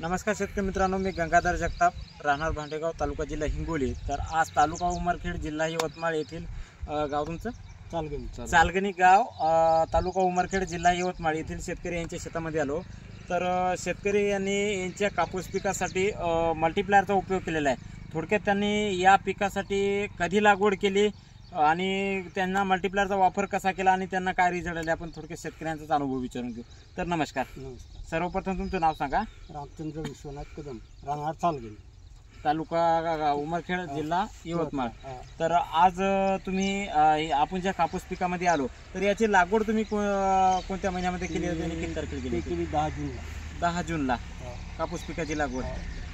नमस्कार शेतकरी मित्रांनो, मी गंगाधर जगताप, राहणार भांडेगाव, तालुका जिल्हा हिंगोली। तर आज तालुका उमरखेड, जिल्हा यवतमाळ येथील गाव तुमचं चालगणी गाव, तालुका उमरखेड, जिल्हा यवतमाळ येथील शेतकरी यांच्या शेतामध्ये आलो। तर शेतकरी यांनी यांच्या कापूस पिकासाठी मल्टीप्लायरचा उपयोग केलेला आहे। थोडक्यात त्यांनी या पिकासाठी कधी लागवड केली आणि त्यांना मल्टीप्लायरचा वापर कसा केला आणि त्यांना काय रिझल्ट आले, आपण थोडक्यात शेतकऱ्यांचा अनुभव विचारून घेऊ। तर नमस्कार। सर्वप्रथम तुमचं नाव सांगा। रामचंद्र विश्वनाथ कदम, राहणार चालगणी, तालुका उमरखेड, जिल्हा यवतमाळ। तर आज तुम्ही आपण ज्या कापूस पिकामध्ये आलो, तर याची लागवड तुम्ही कोणत्या महिन्यामध्ये केली होती आणि किती तारखेला केली? 10 जूनला कापूस पिकाची लागवड।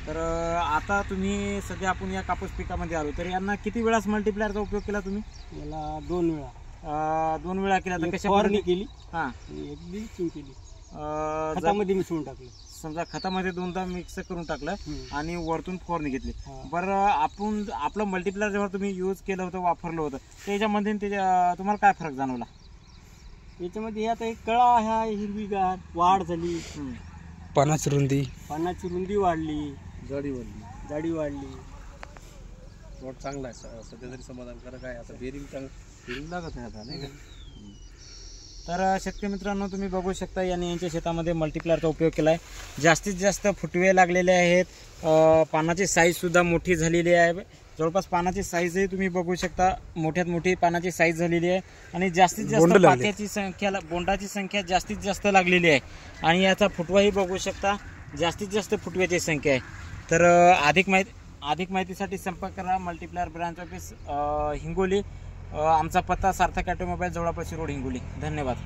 तर आता तुम्ही सध्या आपण या कापूस पिकामध्ये आलो, तर यांना किती वेळास मल्टीप्लायरचा उपयोग केला तुम्ही? याला 2 वेळा 2 वेळा केला। तर कशा फवारणी केली? हां, एक ब्लिचिंग केली, खतामध्ये मिसळून टाकलं। समजा खतामध्ये 2दा मिक्स करून टाकलं आणि वरतून फवारणी घेतली। बरं, आपण आपलं मल्टीप्लायर जेव्हा तुम्ही यूज केलं होतं, वापरलं होतं, त्याच्यामध्ये तुम्हाला काय फरक जाणवला? याच्यामध्ये आता एक कळा आहे, हिरवीगार वाढ झाली, पानाची रुंदी वाढली, जाडी वाढली। प्लॉट चांगला आहे, सध्या तरी समाधानकारक आहे। आता बेरिंग लागत आहे आता, नाही का? तर शेतकरी मित्रांनो, तुम्ही बघू शकता यांनी यांच्या शेतामध्ये मल्टीप्लायरचा उपयोग केला आहे। जास्तीत जास्त फुटवे लागलेले आहेत, पानाची साईजसुद्धा मोठी झालेली आहे। जवळपास पानाची साईजही तुम्ही बघू शकता, मोठ्यात मोठी पानाची साईज झालेली आहे आणि जास्तीत जास्त पात्याची संख्या, बोंडाची संख्या जास्तीत जास्त लागलेली आहे आणि याचा फुटवाही बघू शकता, जास्तीत जास्त फुटव्याची संख्या आहे। तर अधिक माहितीसाठी संपर्क करा मल्टीप्लायर ब्रांच ऑफिस, हिंगोली। आमचा पत्ता सार्थक ऑटोमोबाईल, जवळपास रोड, हिंगोली। धन्यवाद।